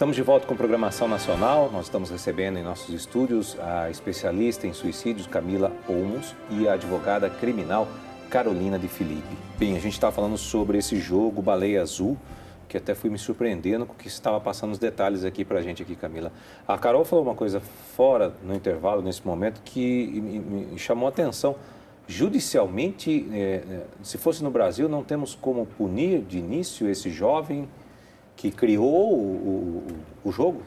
Estamos de volta com programação nacional. Nós estamos recebendo em nossos estúdios a especialista em suicídios Camila Olmos e a advogada criminal Carolina de Filipe. Bem, a gente está falando sobre esse jogo Baleia Azul, que até fui me surpreendendo com o que você estava passando os detalhes aqui para a gente aqui, Camila. A Carol falou uma coisa fora no intervalo, nesse momento, que me chamou a atenção. Judicialmente, se fosse no Brasil, não temos como punir de início esse jovem que criou o jogo?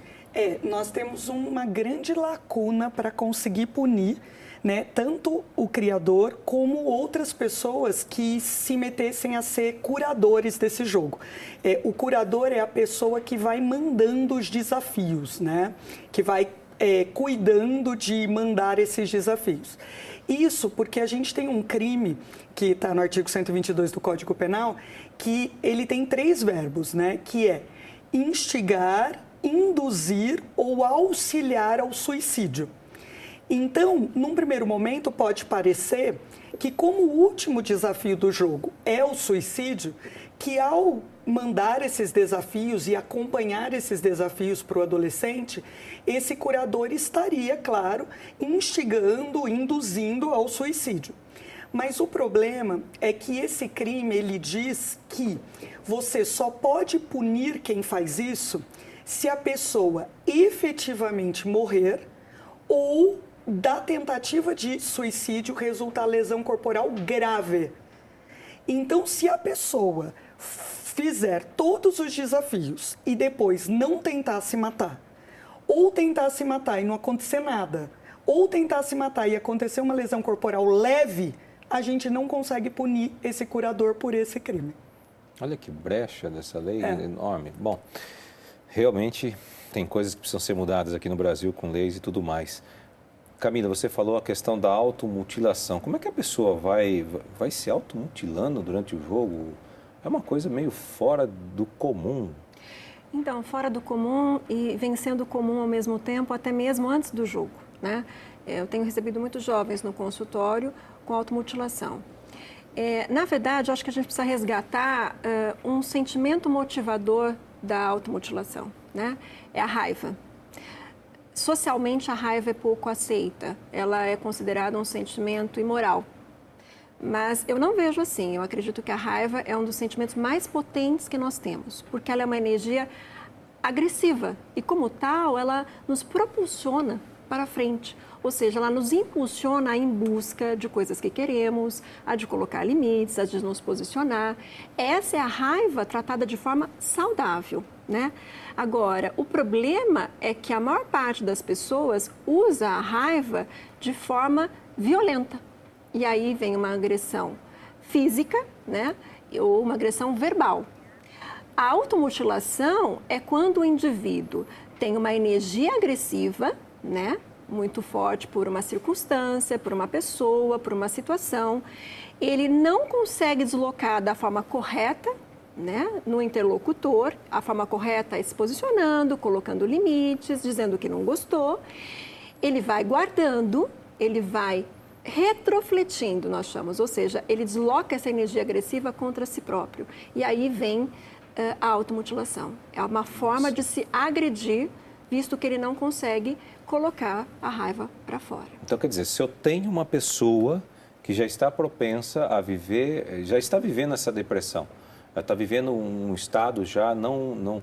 Nós temos uma grande lacuna para conseguir punir, né, tanto o criador como outras pessoas que se metessem a ser curadores desse jogo. O curador é a pessoa que vai mandando os desafios, né, que vai cuidando de mandar esses desafios. Isso porque a gente tem um crime que está no artigo 122 do Código Penal, que ele tem 3 verbos, né? Que é instigar, induzir ou auxiliar ao suicídio. Então, num primeiro momento, pode parecer que, como o último desafio do jogo é o suicídio, que ao mandar esses desafios e acompanhar esses desafios para o adolescente, esse curador estaria, claro, instigando, induzindo ao suicídio. Mas o problema é que esse crime, ele diz que você só pode punir quem faz isso se a pessoa efetivamente morrer ou da tentativa de suicídio resultar lesão corporal grave. Então, se a pessoa fizer todos os desafios e depois não tentar se matar, ou tentar se matar e não acontecer nada, ou tentar se matar e acontecer uma lesão corporal leve, a gente não consegue punir esse curador por esse crime. Olha que brecha dessa lei enorme. Bom, realmente tem coisas que precisam ser mudadas aqui no Brasil com leis e tudo mais. Camila, você falou a questão da automutilação. Como é que a pessoa vai se automutilando durante o jogo? É uma coisa meio fora do comum. Então, fora do comum e vem sendo comum ao mesmo tempo, até mesmo antes do jogo, né? Eu tenho recebido muitos jovens no consultório com automutilação. Na verdade, eu acho que a gente precisa resgatar um sentimento motivador da automutilação, né? É a raiva. Socialmente, a raiva é pouco aceita. Ela é considerada um sentimento imoral. Mas eu não vejo assim. Eu acredito que a raiva é um dos sentimentos mais potentes que nós temos, porque ela é uma energia agressiva e, como tal, ela nos propulsiona para frente. Ou seja, ela nos impulsiona em busca de coisas que queremos, a de colocar limites, a de nos posicionar. Essa é a raiva tratada de forma saudável, né? Agora, o problema é que a maior parte das pessoas usa a raiva de forma violenta. E aí vem uma agressão física, né? Ou uma agressão verbal. A automutilação é quando o indivíduo tem uma energia agressiva, né? Muito forte por uma circunstância, por uma pessoa, por uma situação. Ele não consegue deslocar da forma correta, né, no interlocutor. A forma correta é se posicionando, colocando limites, dizendo que não gostou. Ele vai guardando, ele vai retrofletindo, nós chamamos, ou seja, ele desloca essa energia agressiva contra si próprio. E aí vem a automutilação. É uma forma de se agredir, visto que ele não consegue colocar a raiva para fora. Então, quer dizer, se eu tenho uma pessoa que já está propensa a viver, já está vivendo essa depressão, ela está vivendo um estado já não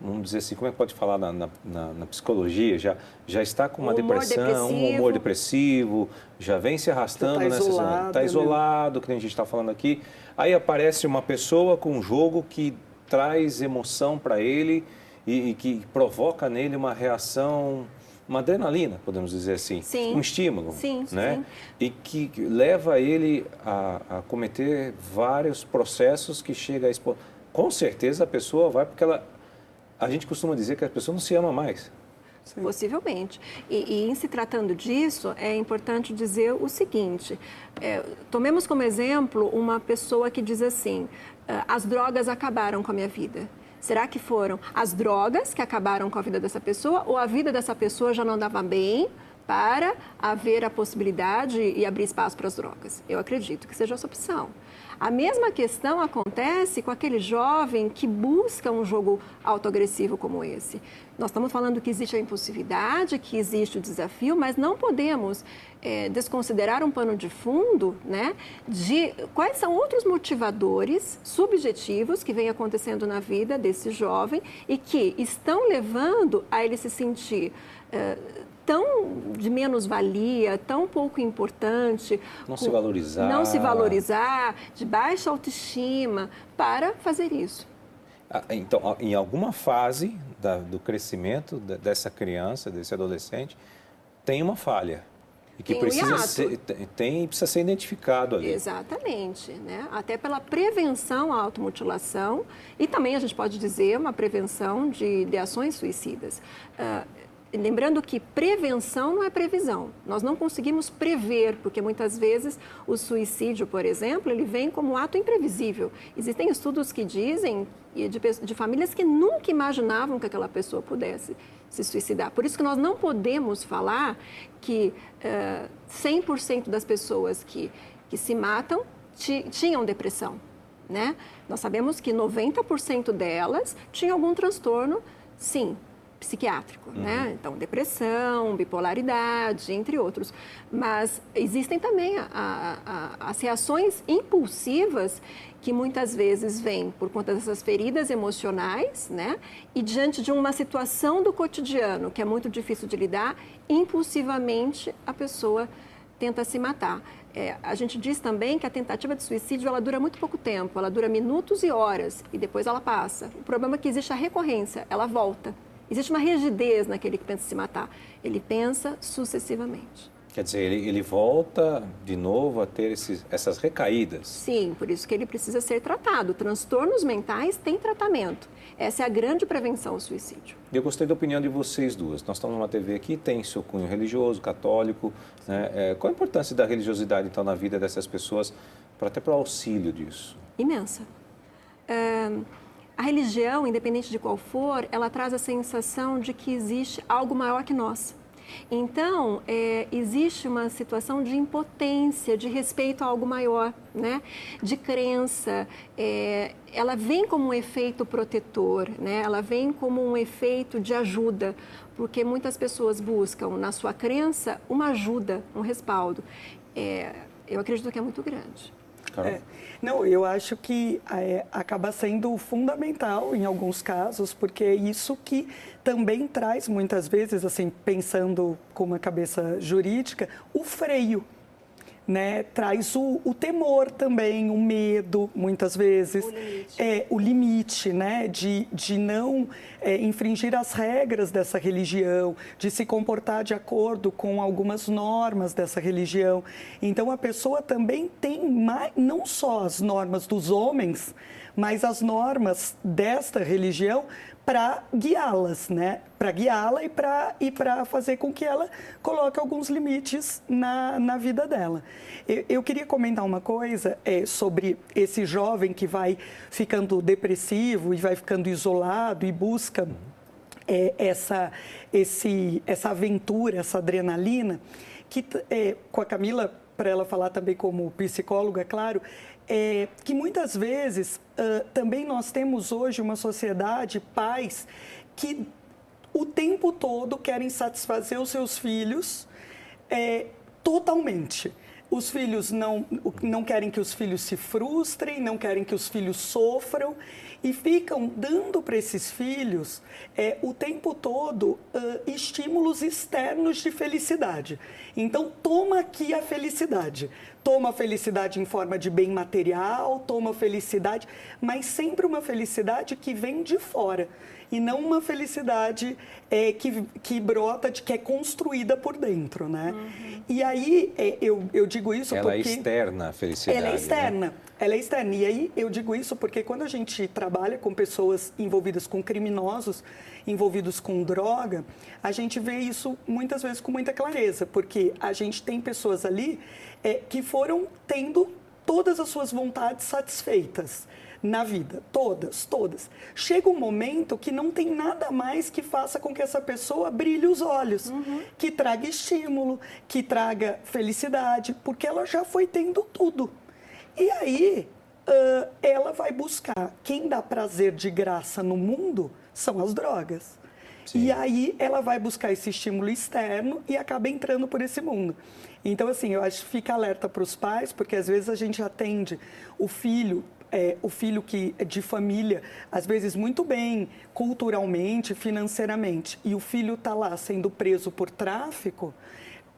vamos dizer assim, como é que pode falar na psicologia, já está com uma depressão, um humor depressivo, já vem se arrastando nessa zona, está isolado, que a gente está falando aqui. Aí aparece uma pessoa com um jogo que traz emoção para ele e que provoca nele uma reação, uma adrenalina, podemos dizer assim, sim, um estímulo, sim, né? Sim. E que leva ele a cometer vários processos que chega a expor. Com certeza a pessoa vai, porque a gente costuma dizer que a pessoa não se ama mais. Sim. Possivelmente. E em se tratando disso, é importante dizer o seguinte, tomemos como exemplo uma pessoa que diz assim, as drogas acabaram com a minha vida. Será que foram as drogas que acabaram com a vida dessa pessoa ou a vida dessa pessoa já não andava bem, para haver a possibilidade e abrir espaço para as drogas. Eu acredito que seja essa opção. A mesma questão acontece com aquele jovem que busca um jogo autoagressivo como esse. Nós estamos falando que existe a impulsividade, que existe o desafio, mas não podemos desconsiderar um pano de fundo, né, de quais são outros motivadores subjetivos que vêm acontecendo na vida desse jovem e que estão levando a ele se sentir tão de menos-valia, tão pouco importante. Não se valorizar. Não se valorizar, de baixa autoestima, para fazer isso. Então, em alguma fase do crescimento dessa criança, desse adolescente, tem uma falha. E que precisa ser identificado ali. Exatamente, né? Até pela prevenção à automutilação e também a gente pode dizer uma prevenção de ações suicidas. Lembrando que prevenção não é previsão. Nós não conseguimos prever, porque muitas vezes o suicídio, por exemplo, ele vem como um ato imprevisível. Existem estudos que dizem de famílias que nunca imaginavam que aquela pessoa pudesse se suicidar. Por isso que nós não podemos falar que 100% das pessoas que se matam tinham depressão, né? Nós sabemos que 90% delas tinham algum transtorno, sim, psiquiátrico, né? Então, depressão, bipolaridade, entre outros. Mas existem também as reações impulsivas que muitas vezes vêm por conta dessas feridas emocionais, né? E diante de uma situação do cotidiano que é muito difícil de lidar, impulsivamente a pessoa tenta se matar. A gente diz também que a tentativa de suicídio ela dura muito pouco tempo, ela dura minutos e horas e depois ela passa. O problema é que existe a recorrência, ela volta. Existe uma rigidez naquele que pensa se matar. Ele pensa sucessivamente. Quer dizer, ele volta de novo a ter essas recaídas. Sim, por isso que ele precisa ser tratado. Transtornos mentais têm tratamento. Essa é a grande prevenção ao suicídio. Eu gostei da opinião de vocês duas. Nós estamos numa TV aqui, tem seu cunho religioso, católico. Né? Qual a importância da religiosidade, então, na vida dessas pessoas, até para o auxílio disso? Imensa. A religião, independente de qual for, ela traz a sensação de que existe algo maior que nós. Então, existe uma situação de impotência, de respeito a algo maior, né? De crença. Ela vem como um efeito protetor, né? Ela vem como um efeito de ajuda, porque muitas pessoas buscam na sua crença uma ajuda, um respaldo. Eu acredito que é muito grande. Não, eu acho que acaba sendo fundamental em alguns casos, porque é isso que também traz muitas vezes, assim, pensando com uma cabeça jurídica, o freio, né? Traz o temor também, o medo, muitas vezes. O limite, né? De não infringir as regras dessa religião, de se comportar de acordo com algumas normas dessa religião. Então, a pessoa também tem não só as normas dos homens, mas as normas desta religião para guiá-las, né? Para guiá-la e para fazer com que ela coloque alguns limites na vida dela. Eu queria comentar uma coisa sobre esse jovem que vai ficando depressivo e vai ficando isolado e busca essa aventura, essa adrenalina, que com a Camila, para ela falar também como psicóloga, é claro, que muitas vezes também nós temos hoje uma sociedade, pais, que o tempo todo querem satisfazer os seus filhos totalmente. Os filhos não querem que os filhos se frustrem, não querem que os filhos sofram e ficam dando para esses filhos o tempo todo estímulos externos de felicidade. Então, toma aqui a felicidade. Toma a felicidade em forma de bem material, toma felicidade, mas sempre uma felicidade que vem de fora. E não uma felicidade que brota, que é construída por dentro, né? Uhum. E aí, eu digo isso porque... Ela é externa, a felicidade. Ela é externa, né? Ela é externa. E aí, eu digo isso porque quando a gente trabalha com pessoas envolvidas com criminosos, envolvidos com droga, a gente vê isso muitas vezes com muita clareza, porque a gente tem pessoas ali que foram tendo todas as suas vontades satisfeitas. na vida, todas. Chega um momento que não tem nada mais que faça com que essa pessoa brilhe os olhos, que traga estímulo, que traga felicidade, porque ela já foi tendo tudo. E aí, ela vai buscar. Quem dá prazer de graça no mundo são as drogas. Sim. E aí, ela vai buscar esse estímulo externo e acaba entrando por esse mundo. Então, assim, eu acho que fica alerta para os pais, porque às vezes a gente atende o filho que é de família, às vezes muito bem, culturalmente, financeiramente, e o filho está lá sendo preso por tráfico,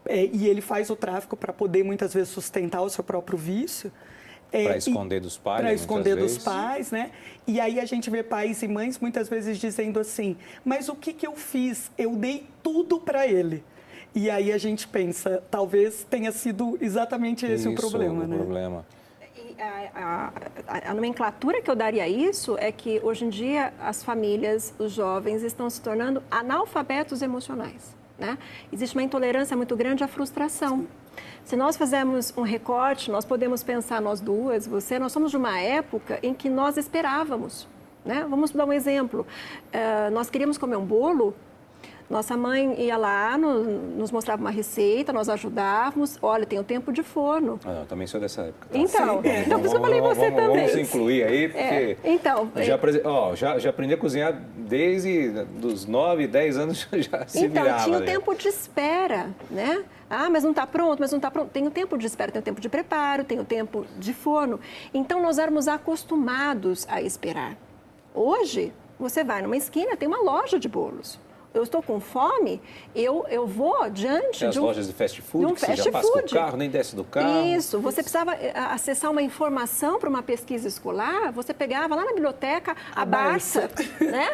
e ele faz o tráfico para poder, muitas vezes, sustentar o seu próprio vício. Para esconder dos pais. Para esconder dos pais, né? E aí a gente vê pais e mães muitas vezes dizendo assim, mas o que eu fiz? Eu dei tudo para ele. E aí a gente pensa, talvez tenha sido exatamente esse o problema, né? E a nomenclatura que eu daria a isso é que hoje em dia as famílias, os jovens estão se tornando analfabetos emocionais, né? Existe uma intolerância muito grande à frustração. Sim. Se nós fizermos um recorte, nós podemos pensar, nós duas, você, nós somos de uma época em que nós esperávamos, né? Vamos dar um exemplo. Nós queríamos comer um bolo, nossa mãe ia lá, nos mostrava uma receita, nós ajudávamos. Olha, tem o tempo de forno. Eu também sou dessa época. Tá? Então, por isso que eu falei você também. Vamos incluir aí, porque então, já aprendi a cozinhar desde os 9, 10 anos, já se virava. Então, tinha o tempo de espera, né? Mas não está pronto, Tem o tempo de espera, tem o tempo de preparo, tem o tempo de forno. Então, nós éramos acostumados a esperar. Hoje, você vai numa esquina, tem uma loja de bolos. Eu estou com fome, eu vou diante de lojas de fast food, que você já passa com o carro, nem desce do carro. Isso, você precisava acessar uma informação para uma pesquisa escolar, você pegava lá na biblioteca a Barça, né?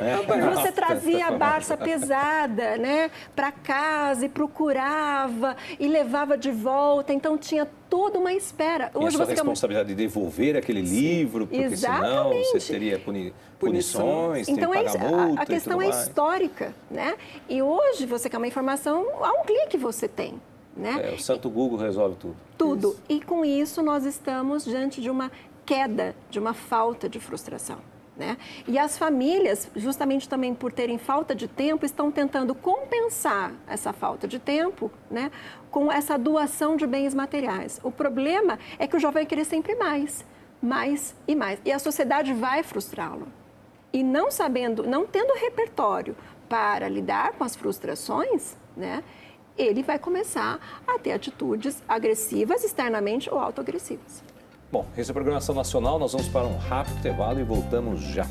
Você trazia a Barça pesada, né, para casa e procurava e levava de volta, então tinha toda uma espera. Hoje você tem a responsabilidade de devolver aquele livro, porque senão você teria punições, então, tem que pagar multa. A questão é histórica, né? E hoje você quer uma informação, a um clique você tem, né? O santo Google resolve tudo. Tudo. Isso. E com isso nós estamos diante de uma queda, de uma falta de frustração, né? E as famílias, justamente também por terem falta de tempo, estão tentando compensar essa falta de tempo, né, com essa doação de bens materiais. O problema é que o jovem vai querer sempre mais e mais. E a sociedade vai frustrá-lo. E não tendo repertório para lidar com as frustrações, né, ele vai começar a ter atitudes agressivas externamente ou autoagressivas. Bom, esse é a Programação Nacional. Nós vamos para um rápido intervalo e voltamos já.